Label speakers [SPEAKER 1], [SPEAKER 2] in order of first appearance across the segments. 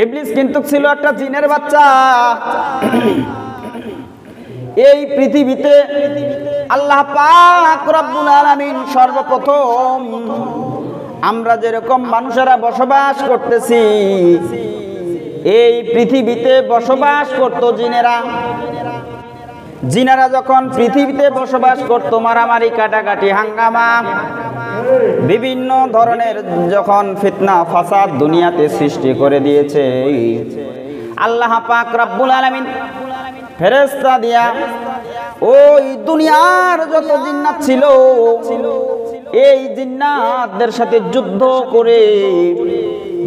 [SPEAKER 1] ইবলিস কিন্তু ছিল একটা জিনের বাচ্চা। এই পৃথিবীতে আল্লাহ পাক রব্বুল আলামিন সর্বপ্রথম আমরা যেরকম মানুষেরা বসবাস করতেছি, এই পৃথিবীতে বসবাস করত জিনেরা। জিনেরা যখন পৃথিবীতে বসবাস করত, মারামারি, কাটাকাটি, হাঙ্গামা, বিভিন্ন ধরনের যখন ফিতনা ফাসাদ দুনিয়াতে সৃষ্টি করে দিয়েছে, আল্লাহ পাক রব্বুল আলামিন ফেরেশতা দিয়া ওই দুনিয়ার যত জিন্নাত ছিল, এই জিন্নাতদের সাথে যুদ্ধ করে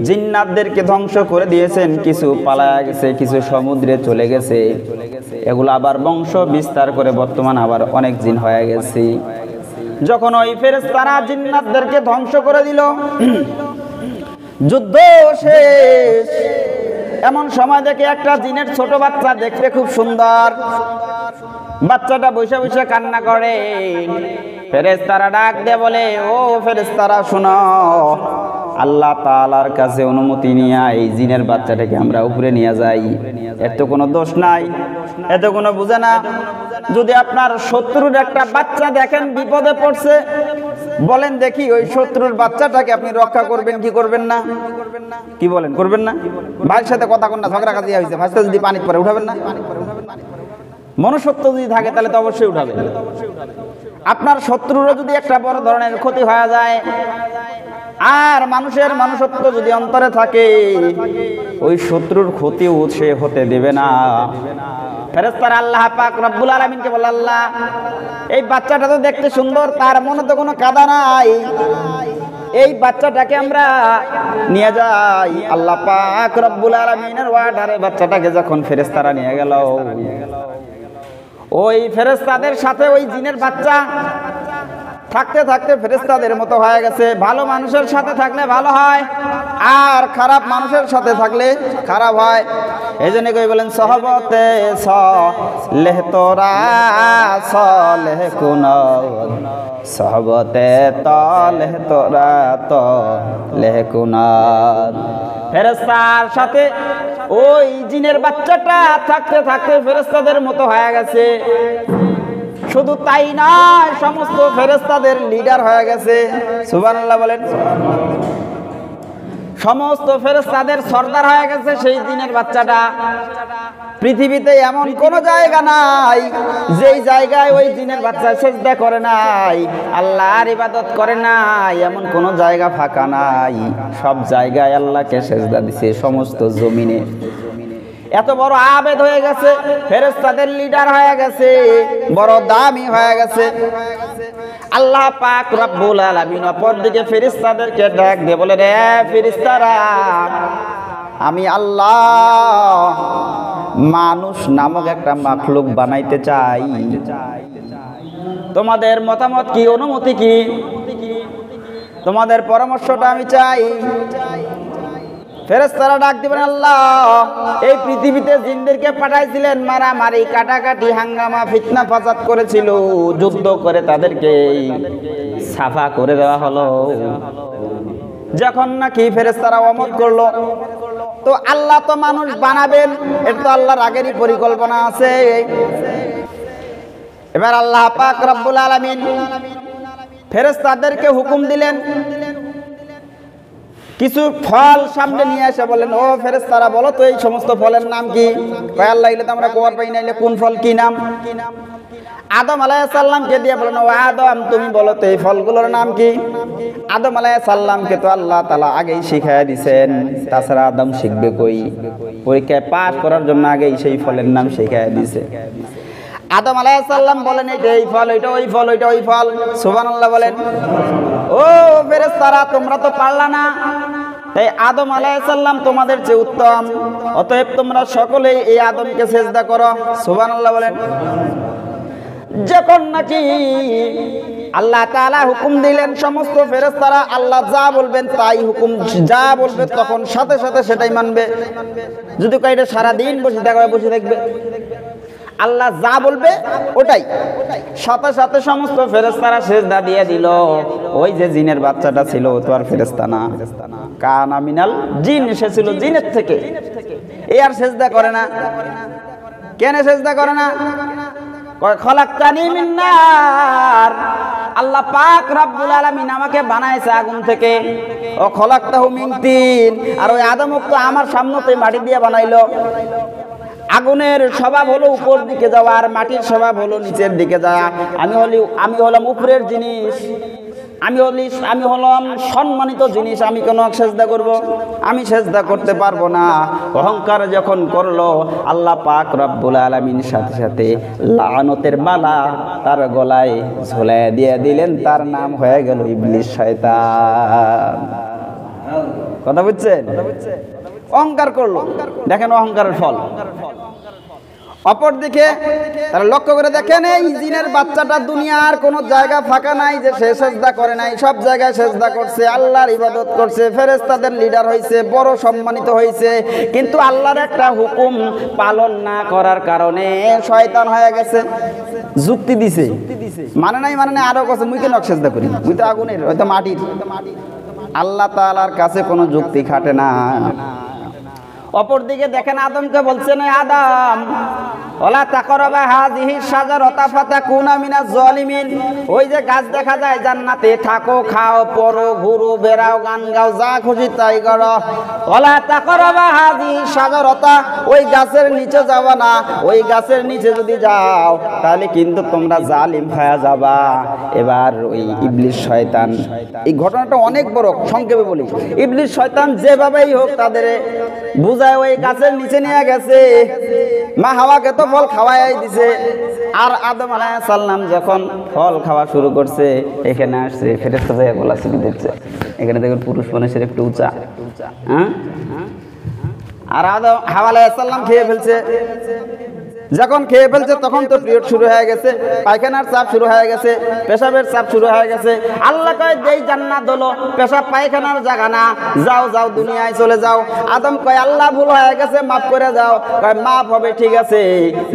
[SPEAKER 1] জিন্নাতদেরকে ধ্বংস করে দিয়েছেন। কিছু পালায়া গেছে, কিছু সমুদ্রে চলে গেছে, এগুলো আবার বংশ বিস্তার করে বর্তমান আবার অনেক জিন হয়ে গেছে। যখন ওই ফেরেশতারা জিন্নাতদেরকে ধ্বংস করে দিল, যুদ্ধ শেষ, এমন সময় দেখে একটা জিনের ছোট বাচ্চা, দেখতে খুব সুন্দর, বাচ্চাটা বসে বসে কান্না করে। ফেরেশতারা ডাক দিয়ে বলে, ও ফেরেশতারা শোনো, আল্লাহ তাআলার কাছে অনুমতি নিয়ে এই জিনের বাচ্চাটাকে আমরা উপরে নিয়ে যাই। এর তো কোনো দোষ নাই, এত কোনো বুঝে না। যদি আপনার শত্রুর একটা বাচ্চা দেখেন বিপদে পড়ছে, বলেন দেখি ওই শত্রুর বাচ্চাটাকে আপনি রক্ষা করবেন কি করবেন না? কি বলেন, করবেন না? ভাইয়ের সাথে কথা কন না, ঝগড়া কাজি হয়েছে, ভাইটা যদি পানি পরে উঠাবেন না? মনুষ্যত্ব যদি থাকে তাহলে তো অবশ্যই উঠাবে। আপনার শত্রুরও যদি একটা বড় ধরনের ক্ষতি হয়ে যায়, আর মানুষের মনুষ্যত্ব যদি অন্তরে থাকে, ওই শত্রুর ক্ষতিও সে হতে দেবে না। ফেরেশতারা আল্লাহ পাক রব্বুল আলামিনকে বলে, আল্লাহ এই বাচ্চাটা তো দেখতে সুন্দর, তার মনে তো কোনো কাদা নাই, এই বাচ্চাটাকে আমরা নিয়ে যাই। আল্লাহ পাক রব্বুল আলামিনের ওয়ার্ডারে বাচ্চাটাকে যখন ফেরেশতারা নিয়ে গেল, ওই ফেরেশতাদের সাথে ওই জিনের বাচ্চা থাকতে থাকতে ফেরেশতাদের মতো হয়ে গেছে। ভালো মানুষের সাথে থাকলে ভালো হয়, আর খারাপ মানুষের সাথে থাকলে খারাপ হয়। এই জন্য কই বলেন, সহবতে সলেহ তোরা সলেহ কুন, সহবতে তলেহ তোরা তলেহ কুন। ফেরেশতার সাথে ওই জিনের বাচ্চাটা থাকতে থাকতে ফেরেশতাদের মতো হয়ে গেছে। শুধু তাই নয়, সমস্ত ফেরেশতাদের লিডার হয়ে গেছে। সুবহানাল্লাহ বলেন। সমস্ত ফেরেশতাদের সর্দার হয়ে গেছে সেই জিনের বাচ্চাটা। পৃথিবীতে এমন কোন জায়গা নাই যেই জায়গায় ওই জিনের বাচ্চা সিজদা করে নাই, আল্লাহর ইবাদত করে নাই, এমন কোন জায়গা ফাঁকা নাই। সব জায়গায় আল্লাহকে সিজদা দিছে, সমস্ত জমিনে। এত বড় আবেদ হয়ে গেছে, ফেরেশতাদের লিডার হয়ে গেছে, বড় দামি হয়ে গেছে। আল্লাহ পাক রব্বুল আলামিন অপরদিকে ফেরেশতাদেরকে ডাক দিয়ে বলে, রে ফেরেশতারা, আমি আল্লাহ মানুষ নামক একটা মাখলুক বানাইতে চাই, তোমাদের মতামত কি, অনুমতি কি, তোমাদের পরামর্শটা আমি চাই। ফেরেশতারা ডাক দিবেন, আল্লাহ এই পৃথিবীতে জিনদেরকে পাঠাইছিলেন, মারামারি, কাটাকাটি, হাঙ্গামা, ফিতনা ফাসাদ করেছিল, যুদ্ধ করে তাদেরকে সাফা করে দেওয়া হলো। যখন নাকি ফেরেশতারা ওমত করলো, তো আল্লাহ তো মানুষ বানাবেন, এটা তো আল্লাহর আগেরই পরিকল্পনা আছে। এবার আল্লাহ পাক রব্বুল আলামিন ফেরেশতাদেরকে হুকুম দিলেন, কিছু ফল সামনে নিয়ে এসে বলেন, ও ফেরেশতারা বলো তো এই সমস্ত ফলের নাম কি? কয় আল্লাহ, এলে তো আমরা কোয়ার পাই না, এলে কোন ফল কি নাম? আদম আলাইহিস সালামকে দিয়ে বলেন, ও আদম তুমি বলো তো এই ফলগুলোর নাম কি? আদম আলাইহিস সালামকে তো আল্লাহ তাআলা আগেই শিখাইয়া দিয়েছেন, তাছাড়া আদম শিখবে কই? পরীক্ষায় পাস করার জন্য আগেই সেই ফলের নাম শিখাইয়া দিয়েছে। আদম আলাইহিস সালাম বলেন, এটা এই ফল, এটা ওই ফল, ওইটা ওই ফল। সুবহানাল্লাহ বলেন। ও ফেরেশতারা, তোমরা তো পারলা না, তাই আদম আলাইহিস সালাম তোমাদের চেয়ে উত্তম, অতএব তোমরা সকলেই এই আদমকে সিজদা করো। সুবহানাল্লাহ বলেন। যখন নাকি আল্লাহ তাআলা হুকুম দিলেন, সমস্ত ফেরেশতারা আল্লাহ যা বলবেন তাই হুকুম, যা বলবে তখন সাথে সাথে সেটাই মানবে। যদি কয় এটা সারাদিন বসে থাকবে, আল্লাহ যা বলবে ওটাই। সাথে সাথে সমস্ত ফেরেশতারা সিজদা দিয়ে দিল। ওই যে জিনের বাচ্চাটা ছিল ও তো আর ফেরেশতা না, কানা মিনাল জিন, এসেছিল জিনের থেকে। এ আর সেজদা করে না। কেন সেজদা করে না? কয় খলাকতানি মিন নার, আল্লাহ পাক রব্বুল আলামিন আমাকে বানাইছে আগুন থেকে। ও খলাকতাহু মিন তিন, আর ওই আদমক তো আমার সামনেতে মাটি দিয়ে বানাইলো। আগুনের স্বভাব হলো উপর দিকে যাওয়া, আর মাটির স্বভাব হলো নিচের দিকে যাওয়া। আমি হলাম উপরের জিনিস, আমি হলাম সম্মানিত জিনিস, আমি কেন সেজদা করব? আমি সেজদা করতে পারবো না। অহংকার যখন করলো, আল্লাহ পাক রব্বুল আলামিন সাথে সাথে লানতের মালা তার গলায় ঝুলাইয়া দিয়ে দিলেন। তার নাম হয়ে গেল ইবলিস, শয়তান। কথা বুঝছেন? অহংকার করলো, দেখেন অহংকারের ফল। অপরদিকে তারা লক্ষ্য করে দেখেন, এই জিনের বাচ্চাটা দুনিয়ার কোনো জায়গা ফাঁকা নাই যে সে সেজদা করে নাই। সব জায়গায় সেজদা করছে, আল্লাহর ইবাদত করছে, ফেরেশতাদের লিডার হয়েছে, বড় সম্মানিত হয়েছে। কিন্তু আল্লাহর একটা হুকুম পালন না করার কারণে শয়তান হয়ে গেছে। যুক্তি দিছে, মানে নাই আরো কাছে মুই কেন সেজদা করি, মুই তো আগুনের, হয়তো মাটির। আল্লাহ তাআলার কাছে কোনো যুক্তি খাটে না। অপরদিকে দেখেন আদমকে বলছেন, আদম ওলা তাকরাবা হাযিহি শাজারাতা ফাতাকুনা মিনাজ জালিমিন। ওই যে গাছ দেখা যায় জান্নাতে, থাকো, খাও, পরো, ঘুরো, বেড়াও, গান গাও, যা খুশি তাই করো। ওলা তাকরাবা হাযিহি শাজারাতা, ওই গাছের নিচে যাবা না। ওই গাছের নিচে যদি যাও তাহলে কিন্তু তোমরা জালিম হয়ে যাবা। এবার ওই ইবলিস শয়তান, এই ঘটনাটা অনেক বড়, সংক্ষেপে বলি। ইবলিস শয়তান যেভাবেই হোক তাদের বুঝায় ওই গাছের নিচে নিয়ে গেছে। মা হাওয়াকে তো ফল খাওয়াই দিছে। আর আদম আলাইহিস সালাম যখন ফল খাওয়া শুরু করছে, এখানে আসছে ফেরেশতা যায় গলা চিপে দিচ্ছে। এখানে দেখুন পুরুষ মানুষের একটু উঁচা, হ্যাঁ। আর আদম হাওয়া আলাইহিস সালাম খেয়ে ফেলছে। যখন খেয়ে ফেলছে তখন তো পিরিয়ড শুরু হয়ে গেছে, পায়খানার চাপ শুরু হয়ে গেছে, পেশাবের চাপ শুরু হয়ে গেছে। আল্লাহ কয় যেই জান্নাত হলো পেশাব পায়খানার জায়গা না, যাও যাও দুনিয়ায় চলে যাও। আদম কয় আল্লাহ ভুল হয়ে গেছে, মাফ করে যাও। কয় মাফ হবে, ঠিক আছে।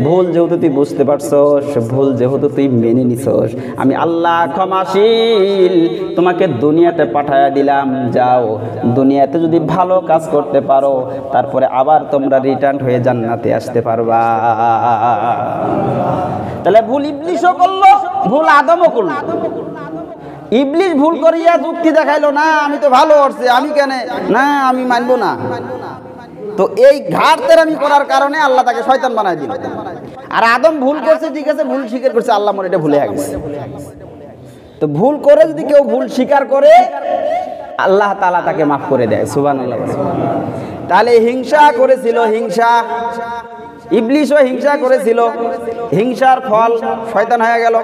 [SPEAKER 1] ভুল যেহেতু তুই বুঝতে পারছস, ভুল যেহেতু তুই মেনে নিছস, আমি আল্লাহ ক্ষমাশীল, তোমাকে দুনিয়াতে পাঠায়া দিলাম। যাও, দুনিয়াতে যদি ভালো কাজ করতে পারো তারপরে আবার তোমরা রিটার্ন হয়ে জান্নাতে আসতে পারবা। তাহলে ভুল ইবলিসও করলো, ভুল আদমও করলো। ইবলিস ভুল করিয়া যুক্তি দেখাইলো, না আমি তো ভালো করছি, আমি কেন, না আমি মানবো না। তো এই ঘাটতেরামি করার কারণে আল্লাহ তাকে শয়তান বানায় দিল। আর আদম ভুল করছে, ঠিক আছে, ভুল স্বীকার করছে, আল্লাহ মনে এটা ভুলে গেছে। তো ভুল করে যদি কেউ ভুল স্বীকার করে, আল্লাহ তাআলা তাকে মাফ করে দেয়। সুবহানাল্লাহ। তাহলে হিংসা করেছিল, হিংসা ইবলিসও হিংসা করেছিল, হিংসার ফল শয়তান হয়ে গেল।